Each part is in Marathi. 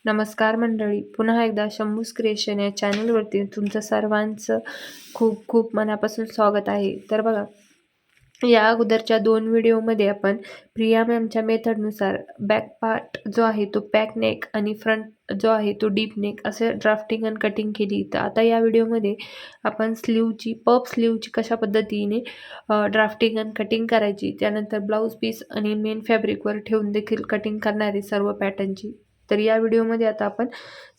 नमस्कार मंडळी, पुन्हा एकदा शंभूज क्रिएशन या चॅनलवरती तुमचं सर्वांचं खूप खूप मनापासून स्वागत आहे. तर बघा, या अगोदरच्या 2 व्हिडिओमध्ये आपण प्रिया मॅमच्या मेथडनुसार बॅक पार्ट जो आहे तो पॅक नेक आणि फ्रंट जो आहे तो डीप नेक असे ड्राफ्टिंग आणि कटिंग केली. तर आता या व्हिडिओमध्ये आपण पफ स्लीवची कशा पद्धतीने ड्राफ्टिंग आणि कटिंग करायची, त्यानंतर ब्लाऊज पीस आणि मेन फॅब्रिकवर ठेवून देखील कटिंग करणारी सर्व पॅटर्नची. तर या व्हिडिओमध्ये आता आपण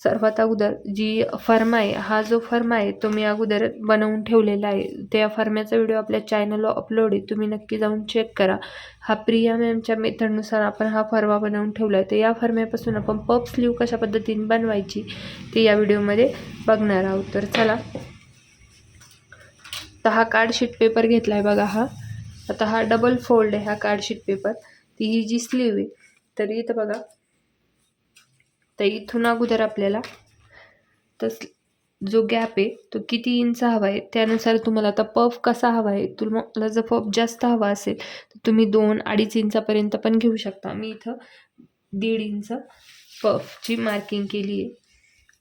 सर्वात अगोदर जी फर्मा आहे, हा जो फर्मा आहे तो मी अगोदर बनवून ठेवलेला आहे. त्या फर्म्याचा व्हिडिओ आपल्या चॅनलवर अपलोड आहे, तुम्ही नक्की जाऊन चेक करा. हा प्रिया मॅमच्या मेथडनुसार आपण हा फर्मा बनवून ठेवला आहे. तर या फर्म्यापासून आपण पफ स्लीव कशा पद्धतीने बनवायची ते या व्हिडिओमध्ये बघणार आहोत. तर चला, तर हा कार्डशीट पेपर घेतला आहे बघा. आता हा डबल फोल्ड आहे हा कार्डशीट पेपर. ती ही जी स्लीव आहे, तर इथं बघा, तर इथून अगोदर आपल्याला तर जो गॅप आहे तो किती इंच हवा आहे त्यानुसार तुम्हाला आता पफ कसा हवा आहे. तुम्हाला जर पफ जास्त हवा असेल तर तुम्ही 2-2.5 इंचापर्यंत पण घेऊ शकता. मी इथं 1.5 इंच पफची मार्किंग केली आहे.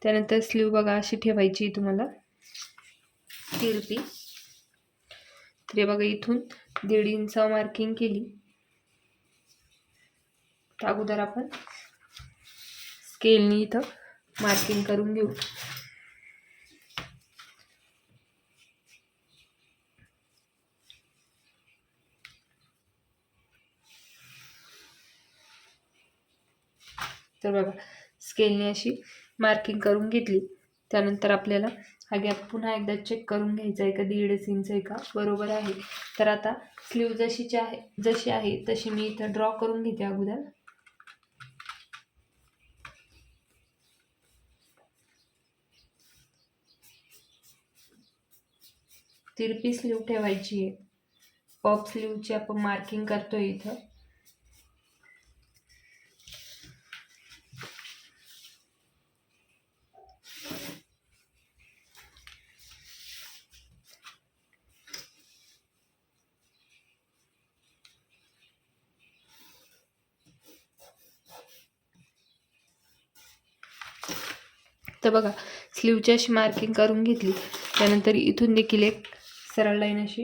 त्यानंतर स्लीव बघा अशी ठेवायची तुम्हाला तिरपी. तर बघा, इथून 1.5 इंच मार्किंग केली. तर अगोदर आपण स्केलनी इथं मार्किंग करून घेऊ. तर बघा, स्केलने अशी मार्किंग करून घेतली. त्यानंतर आपल्याला हा गॅप पुन्हा एकदा चेक करून घ्यायचा आहे का 1.5 इंच आहे का बरोबर आहे. तर आता स्लीव जशी आहे तशी मी इथं ड्रॉ करून घेते अगोदर. तिरपी स्लीव ठेवायची आहे. पफ स्लीवची आपण मार्किंग करतोय इथं. तर बघा, स्लीवची अशी मार्किंग करून घेतली. त्यानंतर इथून देखील एक सरळ लाईन अशी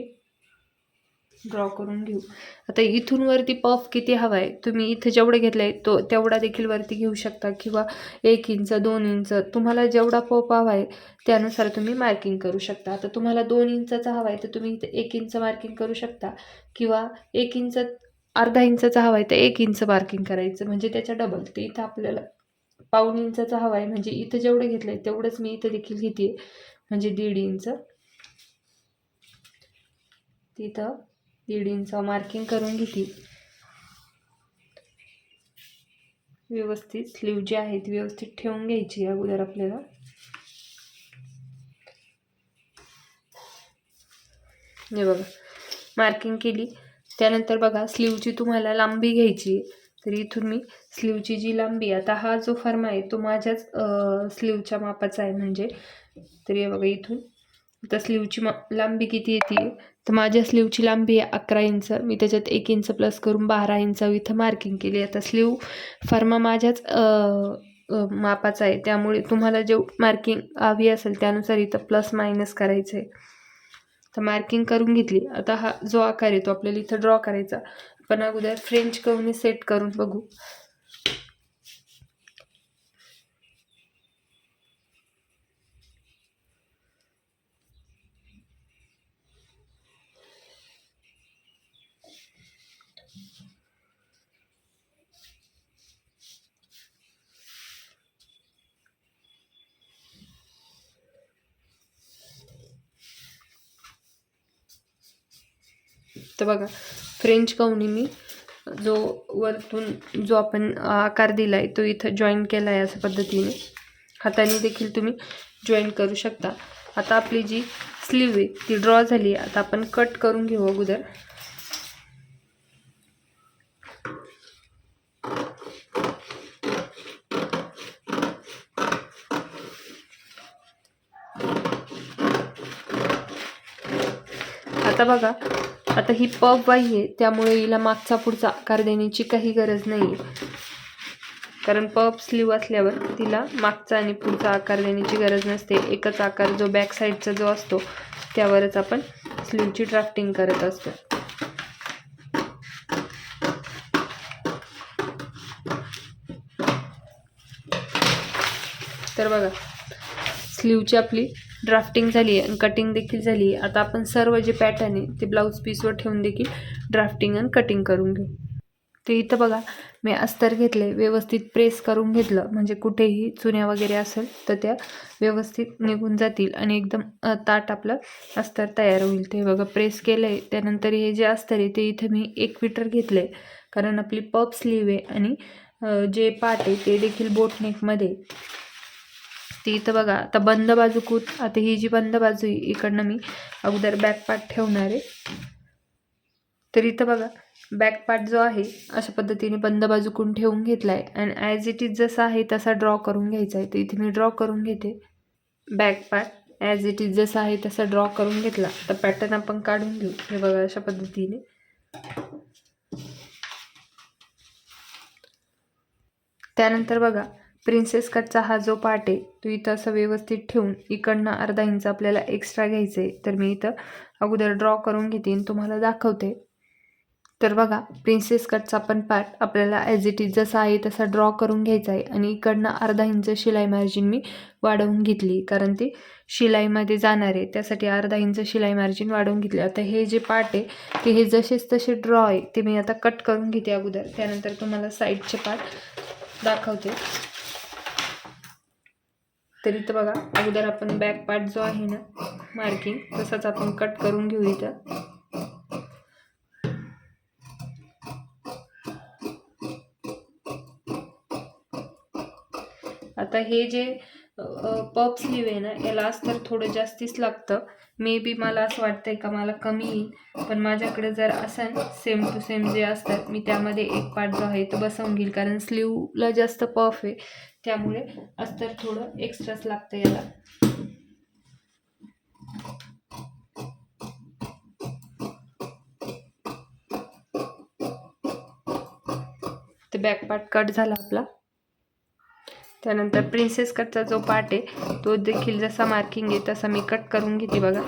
ड्रॉ करून घेऊ. आता इथून वरती पफ किती हवा आहे, तुम्ही इथं जेवढं घेतलं आहे तो तेवढा देखील वरती घेऊ शकता, किंवा 1 इंच 2 इंच तुम्हाला जेवढा पफ हवा आहे त्यानुसार तुम्ही मार्किंग करू शकता. आता तुम्हाला 2 इंचाचा हवा आहे तर तुम्ही इथं 1 इंच मार्किंग करू शकता, किंवा 1 इंच अर्धा इंचाचा हवा आहे तर 1 इंच मार्किंग करायचं, म्हणजे त्याच्या डबल. ते इथं आपल्याला 1.5 इंचाचा हवा आहे, म्हणजे इथं जेवढं घेतलं आहे तेवढंच मी इथं देखील घेते, म्हणजे 1.5 इंच. तिथं 1.5 इंच मार्किंग करून घेतली. व्यवस्थित स्लीव जी आहे ती व्यवस्थित ठेवून घ्यायची अगोदर आपल्याला. हे बघा, मार्किंग केली. त्यानंतर बघा, स्लीवची तुम्हाला लांबी घ्यायची. तर इथून मी स्लीवची जी लांबी, आता हा जो फर्मा आहे तो माझ्याच स्लीवच्या मापाचा आहे, म्हणजे तर हे बघा, इथून आता स्लीवची लांबी किती येते, तर माझ्या स्लीवची लांबी आहे 11 इंच. मी त्याच्यात 1 इंच प्लस करून 12 इंच इथं मार्किंग केली. आता स्लीव फर्मा माझ्याच मापाचा आहे, त्यामुळे तुम्हाला जे मार्किंग हवी असेल त्यानुसार इथं प्लस मायनस करायचं आहे. तर मार्किंग करून घेतली. आता हा जो आकार आहे तो आपल्याला इथं ड्रॉ करायचा. आपण अगोदर फ्रेंच कर्वने सेट करून बघू. तर बघा, फ्रेंच कर्वने मी जो वरतून जो आपण आकार दिला आहे तो इथं जॉईन केला आहे. अशा पद्धतीने हाताने देखील तुम्ही जॉईन करू शकता. आता आपली जी स्लीव आहे ती ड्रॉ झाली. आता आपण कट करून घेऊ अगोदर. आता बघा, आता ही पफ बाई आहे त्यामुळे हिला मागचा पुढचा आकार देण्याची काही गरज नाही. कारण पफ स्लीव असल्यावर तिला मागचा आणि पुढचा आकार देण्याची गरज नसते. एकच आकार जो बॅक साईडचा जो असतो त्यावरच आपण स्लीवची ड्राफ्टिंग करत असतो. तर बघा स्लीवची आपली ड्राफ्टिंग झाली आहे आणि कटिंग देखील झाली आहे. आता आपण सर्व जे पॅटर्न आहे ते ब्लाऊज पीसवर ठेवून देखील ड्राफ्टिंग आणि कटिंग करून घेऊ. तर इथं बघा मी अस्तर घेतले, व्यवस्थित प्रेस करून घेतलं म्हणजे कुठेही चुन्या वगैरे असेल तर त्या व्यवस्थित निघून जातील आणि एकदम ताट आपलं अस्तर तयार होईल. ते बघा प्रेस केलं आहे. त्यानंतर हे जे अस्तर आहे ते इथं मी 1 मीटर घेतलं आहे, कारण आपली पफ स्लीव आहे आणि जे पाट आहे ते देखील बोटनेकमध्ये. ती इथं बघा आता बंद बाजू आता ही जी बंद बाजू आहे इकडनं मी अगोदर बॅक पार्ट ठेवणार आहे. तर इथं बघा बॅक पार्ट जो आहे अशा पद्धतीने बंद बाजूकून ठेवून घेतला आहे आणि ॲज इट इज जसा आहे तसा ड्रॉ करून घ्यायचा आहे. तर इथे मी ड्रॉ करून घेते. Back part as it is जसा आहे तसा ड्रॉ करून घेतला. तर पॅटर्न आपण काढून घेऊ. हे बघा अशा पद्धतीने. त्यानंतर बघा प्रिन्सेस कटचा हा जो पार्ट आहे तो इथं असं व्यवस्थित ठेवून इकडनं अर्धा इंच आपल्याला एक्स्ट्रा घ्यायचं आहे. तर मी इथं अगोदर ड्रॉ करून घेते आणि तुम्हाला दाखवते. तर बघा प्रिन्सेस कटचा पण पार्ट आपल्याला ॲज इट इज जसा आहे तसा ड्रॉ करून घ्यायचा आहे आणि इकडनं अर्धा इंच शिलाई मार्जिन मी वाढवून घेतली, कारण ती शिलाईमध्ये जाणार आहे त्यासाठी अर्धा इंच शिलाई मार्जिन वाढवून घेतली. आता हे जे पार्ट आहे ते हे जसेच तसे ड्रॉ आहे ते मी आता कट करून घेते अगोदर, त्यानंतर तुम्हाला साईडचे पार्ट दाखवते. तर इथं बघा अगोदर आपण बॅक पार्ट जो आहे ना मार्किंग तसाच आपण कट करून घेऊ इथं. आता हे जे पफ स्लीव आहे ना याला अस्तर थोडं जास्तीच लागतं. मे बी मला असं वाटतंय का मला कमी येईल, पण माझ्याकडे जर असं सेम टू सेम जे असतात मी त्यामध्ये एक पार्ट जो आहे तो बसवून घेईल, कारण स्लीवला जास्त पफ आहे त्यामुळे अस्तर थोडं एक्स्ट्राच लागतं याला. तर बॅक पार्ट कट झाला आपला. त्यानंतर प्रिन्सेस कटचा जो पार्ट आहे तो देखील जसा मार्किंग आहे तसा मी कट करून घेते बघा.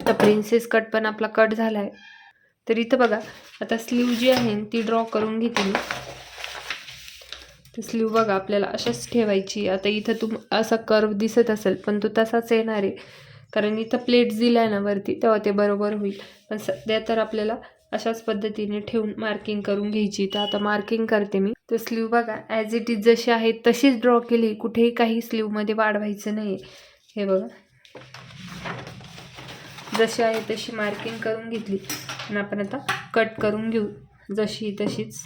तर प्रिन्सेस कट पण आपला कट झाला आहे. तर इथं बघा आता स्लीव जी आहे ती ड्रॉ करून घेते मी. तर स्लीव बघा आपल्याला अशाच ठेवायची. आता इथं असा कर्व दिसत असेल पण तो तसाच येणार आहे, कारण इथं प्लेट्स दिल्या ना वरती तेव्हा ते बरोबर होईल. पण सध्या तर आपल्याला अशाच पद्धतीने ठेवून मार्किंग करून घ्यायची. तर आता मार्किंग करते मी. तर स्लीव बघा ॲज इट इज जशी आहे तशीच ड्रॉ केली, कुठेही काही स्लीवमध्ये वाढवायचं नाही. हे बघा जशी आहे तशी मार्किंग करून घेतली आणि आपण आता कट करून घेऊ जशी तशीच.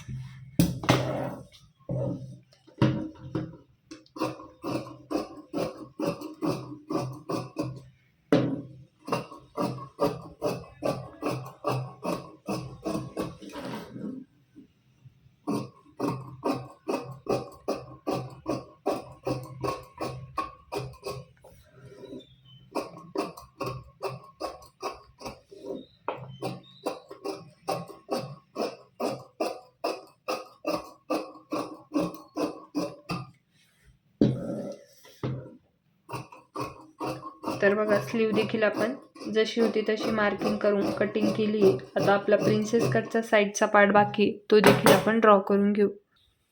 तर बघा स्लीव देखील आपण जशी होती तशी मार्किंग करून कटिंग केली आहे. आता आपला प्रिन्सेस कटचा साईडचा पार्ट बाकी तो देखील आपण ड्रॉ करून घेऊ.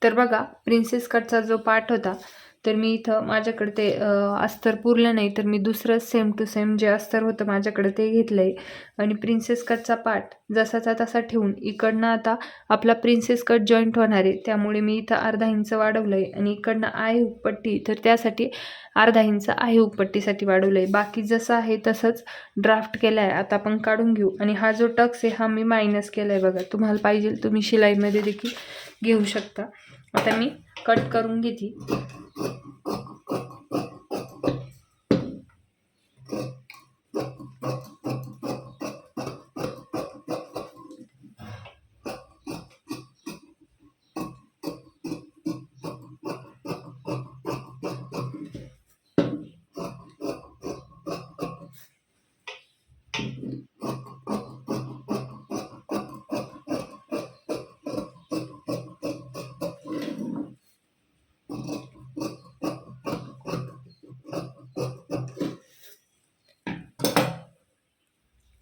तर बघा प्रिन्सेस कटचा जो पार्ट होता तर मी इथं माझ्याकडे ते अस्तर पुरलं नाही तर मी दुसरं सेम टू सेम जे अस्तर होतं माझ्याकडे ते घेतलं आहे आणि प्रिन्सेस कटचा पार्ट जसाचा तसा ठेवून इकडनं आता आपला प्रिन्सेस कट जॉईंट होणार आहे त्यामुळे मी इथं अर्धा इंच वाढवलं आहे आणि इकडनं आहे हुकपट्टी तर त्यासाठी अर्धा इंच आहे हुकपट्टीसाठी वाढवलं आहे. बाकी जसं आहे तसंच ड्राफ्ट केलं आहे. आता आपण काढून घेऊ आणि हा जो टक्स आहे हा मी मायनस केला आहे बघा. तुम्हाला पाहिजे तुम्ही शिलाईमध्ये देखील घेऊ शकता. आता मी कट करून घेते.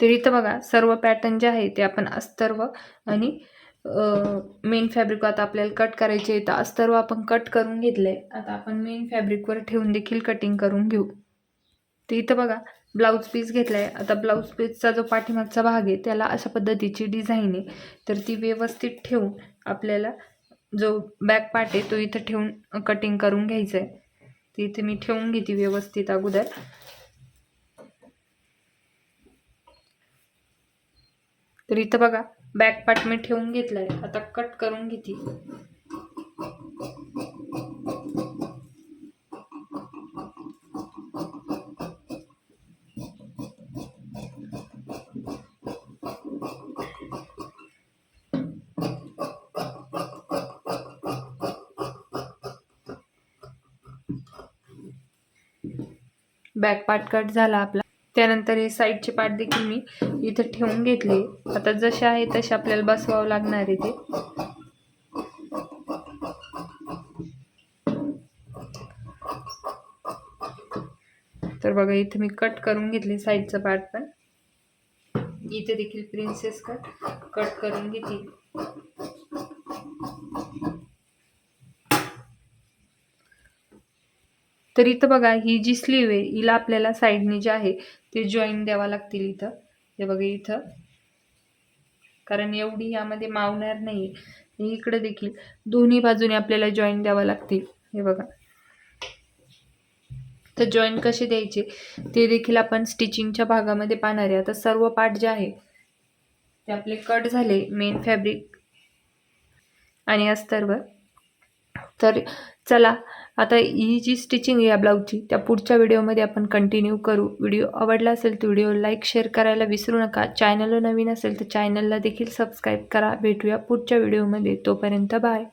तर इथं बघा सर्व पॅटर्न जे आहे ते आपण अस्तर्व आणि मेन फॅब्रिक आता आपल्याला कट करायचे आहे, तर अस्तर्व आपण कट करून घेतले. आता आपण मेन फॅब्रिकवर ठेवून देखील कटिंग करून घेऊ. तर इथं बघा ब्लाऊज पीस घेतलाय. आता ब्लाऊज पीसचा जो पाठीमागचा भाग आहे त्याला अशा पद्धतीची डिझाईन आहे, तर ती व्यवस्थित ठेवून आपल्याला जो बॅक पार्ट आहे तो इथं ठेवून कटिंग करून घ्यायचं आहे. तर इथे मी ठेवून घेते व्यवस्थित अगोदर. तर इथं बघा बॅक पार्ट मी ठेवून घेतलाय. आता कट करून घेते. बॅक पार्ट कट झाला आपला. त्यानंतर हे साईडचे पार्ट देखील मी इथं ठेवून घेतले. आता जसे आहे तसे आपल्याला बसवावं लागणार आहे ते. तर बघा इथे मी कट करून घेतले साईडचं पार्ट पण. इथे देखील प्रिन्सेस कट करून घेतली. तर इथं बघा ही जी स्लीव आहे हिला आपल्याला साईडने जे आहे ते जॉईन द्यावा लागतील इथं. हे बघा इथं, कारण एवढी यामध्ये मावणार नाही. इकडे देखील दोन्ही बाजूने आपल्याला जॉईन द्यावा लागतील. हे बघा, तर जॉईन कसे द्यायचे ते देखील आपण स्टिचिंगच्या भागामध्ये पाहणार आहे. आता सर्व पार्ट जे आहे ते आपले कट झाले, मेन फॅब्रिक आणि अस्तरवर. तर चला आता ही जी स्टिचिंग आहे या ब्लाऊजची त्या पुढच्या व्हिडिओमध्ये आपण कंटिन्यू करू. व्हिडिओ आवडला असेल तर व्हिडिओ लाईक शेअर करायला विसरू नका. चॅनलला नवीन असेल तर चॅनलला देखील सबस्क्राईब करा. भेटूया पुढच्या व्हिडिओमध्ये. तोपर्यंत बाय.